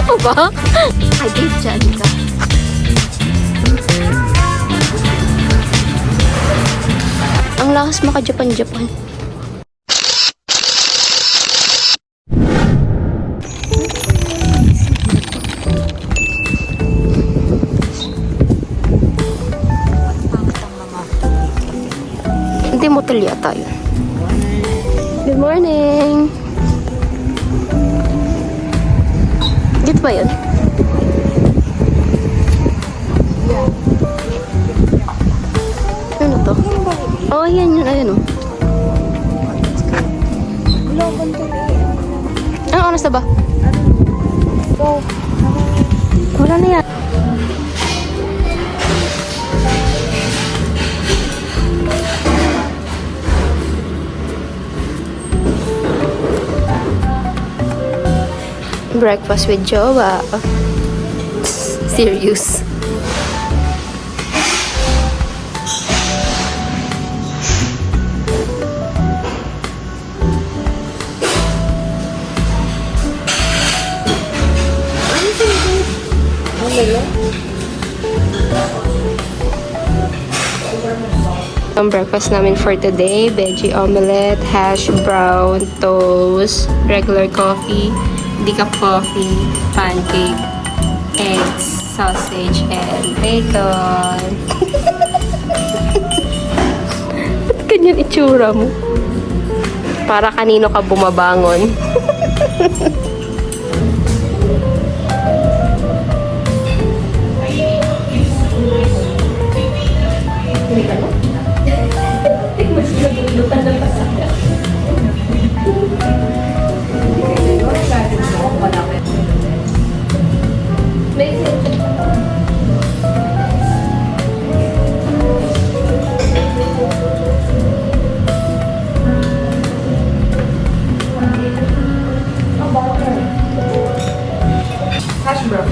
mo ba? Ay, dyan ka. Ang lakas maka-Japan-Japan. Hindi mo talya tayo. Good morning! Dito ba yun? Ano to? Oh, ayan yun. Ayan o. Anong oras na ba? Wala na yan. Breakfast with jowa. Serious. Ang breakfast namin for today, veggie omelette, hash brown, toast, regular coffee, decaf coffee, pancake, eggs, sausage, and bacon. Ba't ganyan itsura mo? Para kanino ka bumabangon? Hash brown.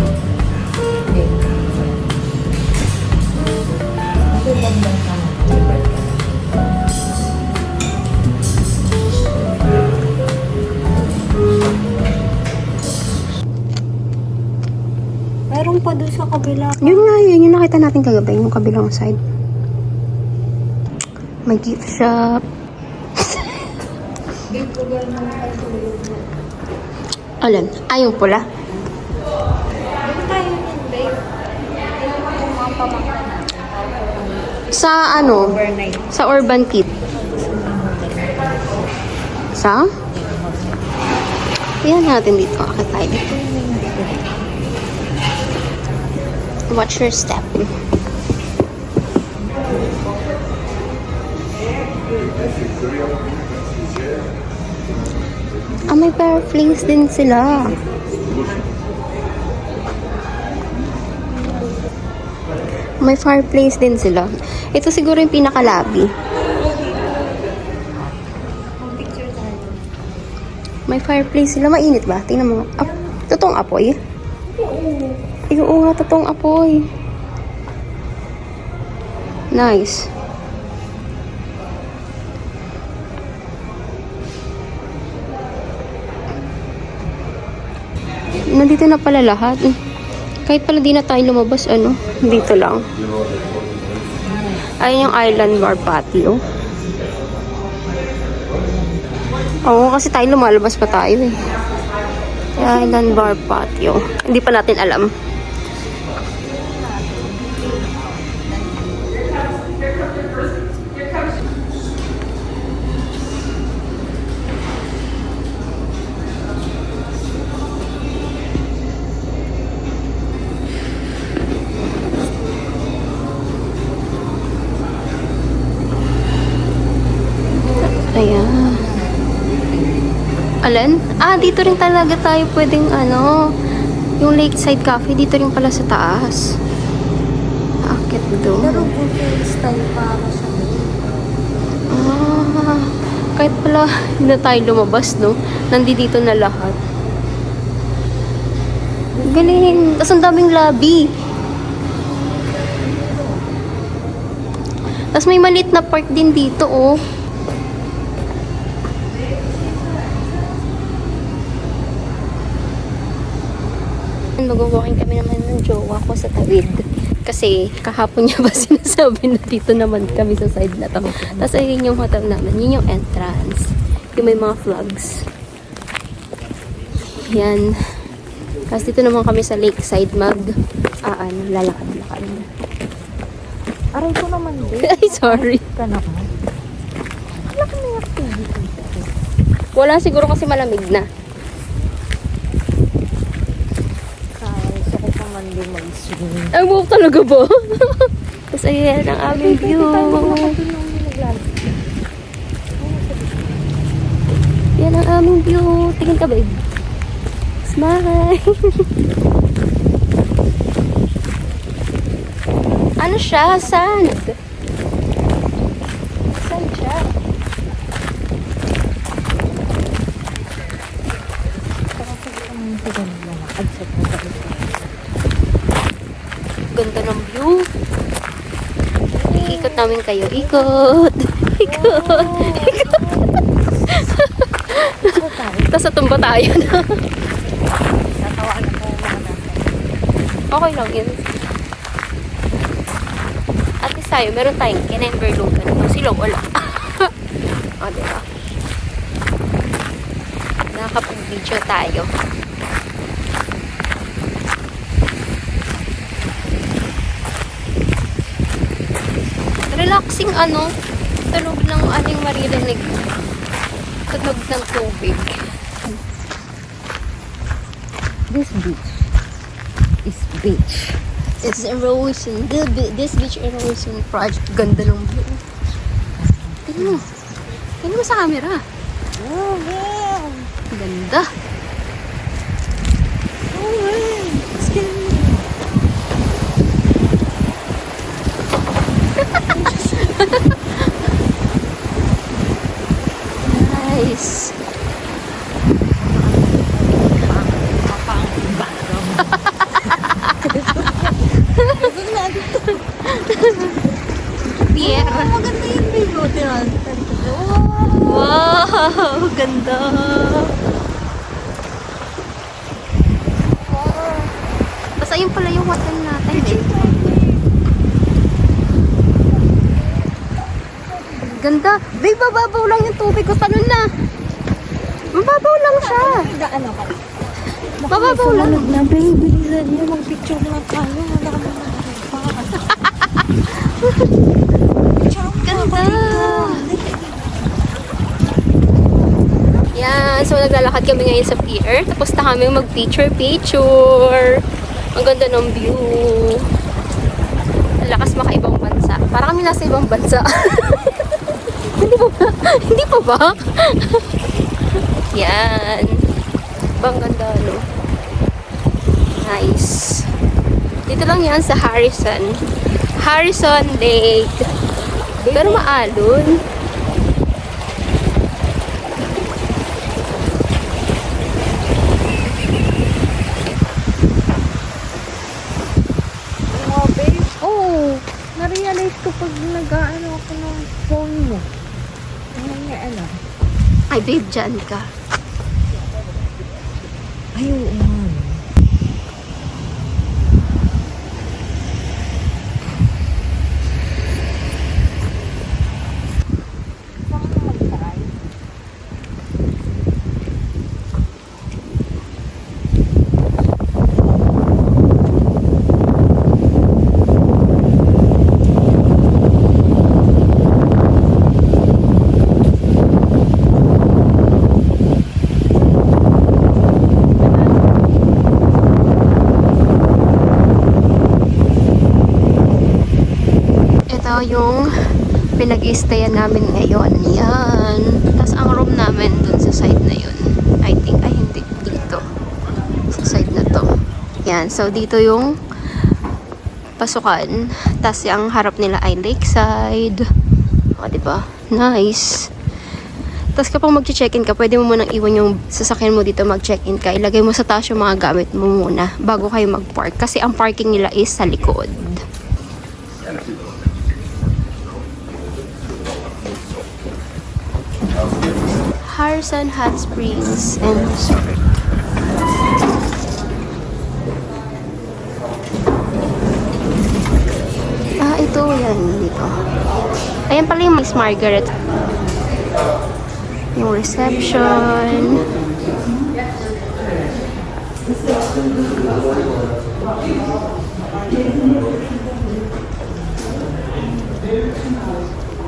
Meron pa doon sa kabila. Yun nga yun, yung nakita natin kagabi, yung kabilang side. May gift shop. Alin? Ay, yung pula. Doon tayo din, babe. Tingnan mo yung mga pamangkin. Sa ano? Overnight. Sa Urban Kit. Sa? Yan natin dito. Akit tayo dito. Watch your step. Ah, may fireplace din sila. May fireplace din sila. Ito siguro yung pinaka-lobby. Picture tayo. May fireplace sila. Mainit ba? Tingnan mo. Totoong apoy? Ay, oo nga, totoong apoy. Nice. Nandito na pala lahat. Kahit pala di na tayo lumabas, ano, dito lang. Ayun yung Island Bar Patio. Oo, kasi tayo lumalabas pa tayo eh. Island Bar Patio. Hindi pa natin alam. Ayan. Alin? Ah, dito rin talaga tayo pwedeng ano, yung Lakeside Cafe, dito rin pala sa taas. Akit Pero doon. buffet style pa ako sa Ah, kahit pala hindi na tayo lumabas, no? Nandito na lahat. Galing. Tapos ang daming lobby. Tapos may maliit na park din dito, oh. Ayan, mag-walking kami naman ng jowa ko sa tawid. Kasi kahapon niya ba sinasabi na dito naman kami sa side na to. Tapos ayun yung hotel namin. Yun yung entrance. Yung may mga flags. Yan. Tapos dito naman kami sa lakeside lalakad-lakad. Aray ko naman din. Ay, sorry. Ka na ka. Wala ka may activity. Wala siguro kasi malamig na. Kaya gusto ko pa man din mag-swim. Ay, buhok talaga ba? Tapos ayan ang aming view. Yan ang aming view. Tingin ka, babe. Smile. Ano siya? Sand. Sand siya. Ganda ng view. Iikot namin kayo. Ikot. Ikot. Ikot. Tapos natumba tayo na. Natawaan ako mga natin. Okay lang yun. At least tayo, meron tayong kinenberlugan. Sila wala. O, diba? Nakapag-video tayo. Relaxing tunog ng ating maririnig. Tunog ng tubig. This beach is beach. It's erosion. This beach erosion project. Ganda ng view. Tingnan mo. Tingnan mo sa camera. Oh, yeah. Ganda. Oh, yeah. Let's get in. Nice. Pier. Maganda yung view. Wow, ganda. Tapos ayun pala yung hotel natin eh. Ganda. Babe, mababaw lang yung tubig ko. Talon na. Mababaw lang siya. Daan ako. Mababaw lang. Na, babe, bilisan niyo. Mag-picture na tayo. Wala ka naman. Ganda. Yan. So, naglalakad kami ngayon sa pier. Tapos na kami mag-picture. Ang ganda ng view. Ang lakas makaibang bansa. Para kami nasa ibang bansa. Hindi pa ba? Hindi pa ba? Yan. Bang ganda, no? Nice. Dito lang yan sa Harrison. Harrison Lake. Pero maalon. Oh, babe. Oh, na-realize ko pag nag-ano ako ng phone mo. Ano nga, ano? Ay, babe, dyan ka. Ay, oo nga. Ito yung pinag-i-stayan namin ngayon. Yan. Tapos ang room namin dun sa side na yun. I think, ay hindi, dito. Sa side na to. Yan. So, dito yung pasukan. Tapos ang harap nila ay lakeside. O, diba? Nice. Tapos kapag mag-check-in ka, pwede mo munang iwan yung sasakyan mo dito mag-check-in ka. Ilagay mo sa taas yung mga gamit mo muna bago kayo mag-park. Kasi ang parking nila is sa likod. Harrison Hot Springs and Resort. So, yan dito. Ayan pala yung Miss Margaret. Yung reception.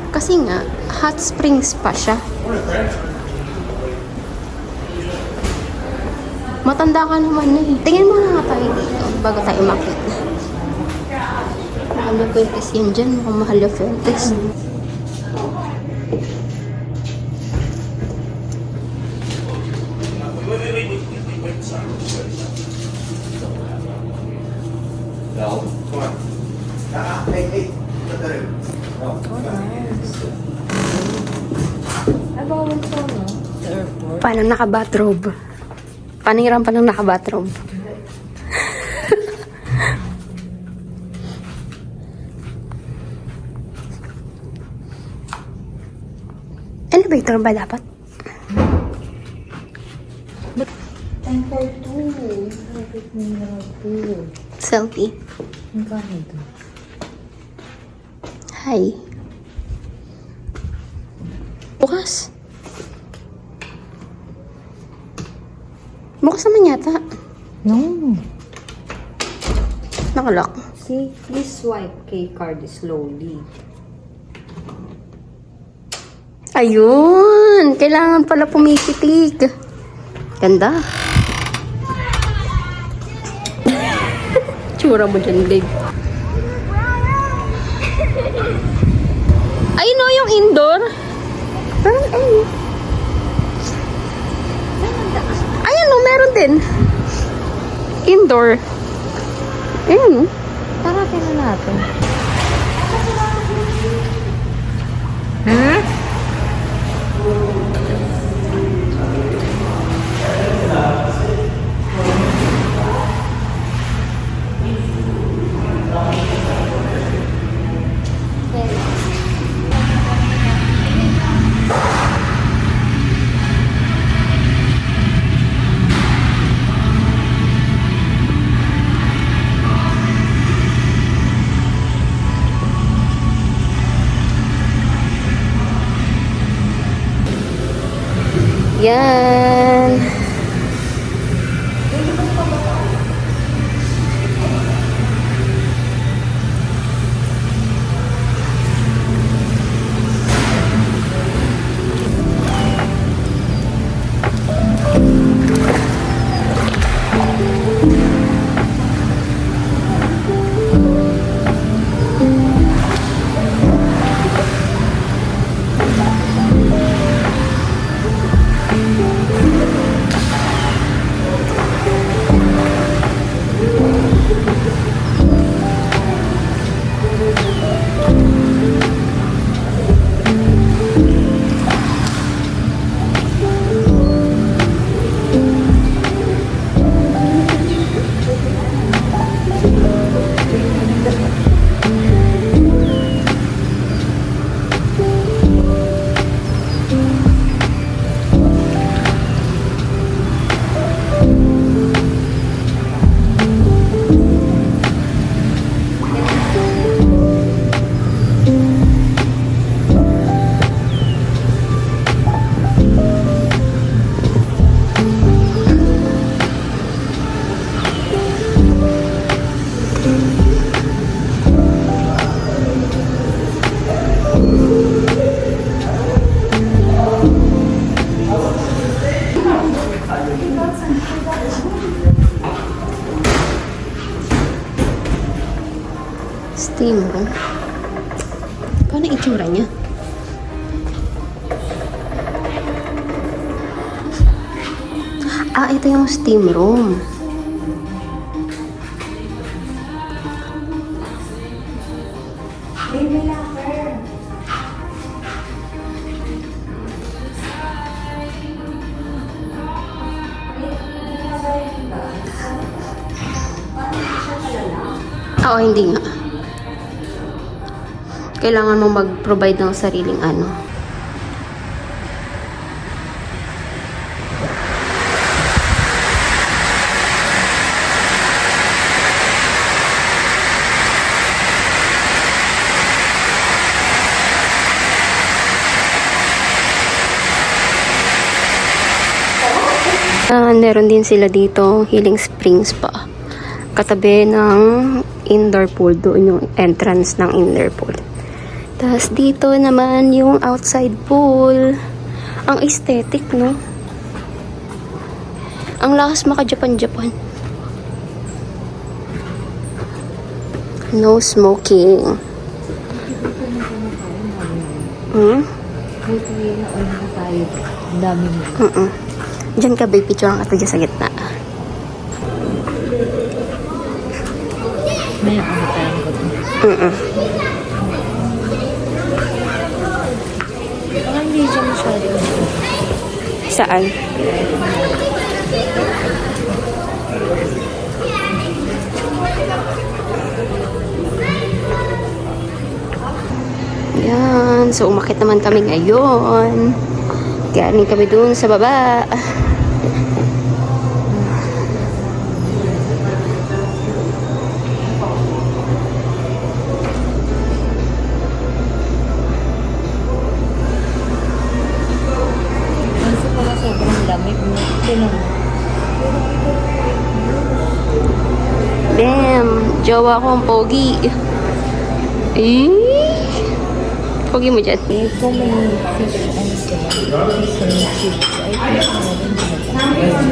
Kasi nga, hot springs pa siya. Matanda ka naman eh. Tingin mo na nga tayo dito bago tayo makita. Mahal na Fuentes yan dyan. Mukhang mahal na Fuentes. Ay, bawal sa ano? Sa airport. Paano naka-bathrobe? Paniram pa ng naka-bathrobe. Elevator ba dapat? Time for two. Lapit mo na two. Selfie. Ang kahit ito. Hi. Bukas. Bukas naman yata. No. Nakalock. See, please swipe key card slowly. Ayun! Kailangan pala pumipitik. Ganda. Tsura mo dyan, babe. Ayun o, yung indoor. Parang, ayun. Ayun o, meron din. Indoor. Ayun o. Tara, tingnan natin. Hmm? Yan. Steam room. Paano itsura niya? Ah, ito yung steam room. Oo, hindi nga. Kailangan mo mag-provide ng sariling ano. Meron din sila dito Healing Springs pa. Katabi ng indoor pool. Doon yung entrance ng indoor pool. Tapos dito naman yung outside pool. Ang aesthetic, no? Ang lakas maka-Japan-Japan. No smoking. Buti na ulit na tayo. Ang dami mo. Diyan ka, babe. Picture ang dyan sa gitna. May nakakatayan ko. Parang hindi siya masyado. Saan? Yan. So, umakit naman kami ngayon. Galing kami dun sa baba. Kasi pala sobrang lamig mo. Tinan mo. Damn. Jowa ko ang pogi. Eh? Pogi mo dyan. Eh, kung may fish and fish and chips, I think meron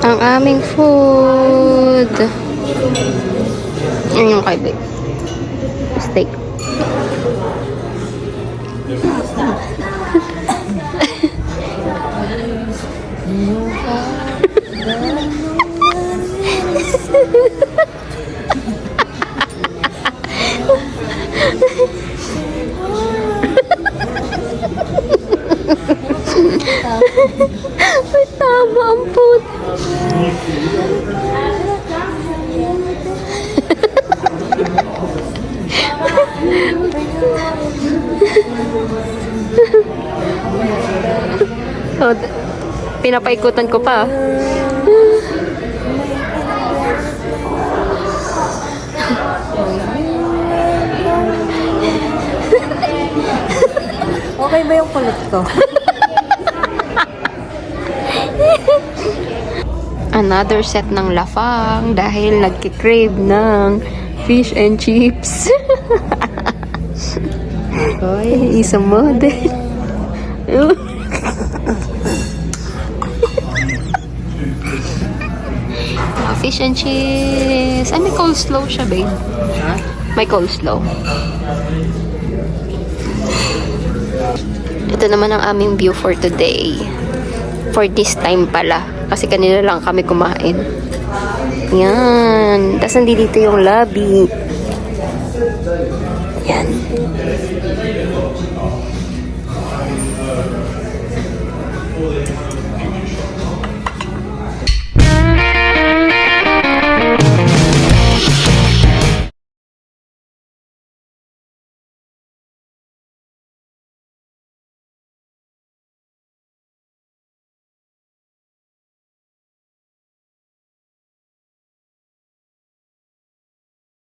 Ang aming food. Yan yung kay babe. Steak. Ay, tama ang food. So, pinapaikutan ko pa. Okay ba yung kulot ko? Another set ng lafang dahil nagkikrave ng fish and chips. Isang model. Fish and chips. Ay, may coleslaw siya, babe. Ha? May coleslaw. Ito naman ang aming view for today. For this time pala. Kasi kanina lang kami kumain. Yan. Tapos nandito yung lobby. Yan.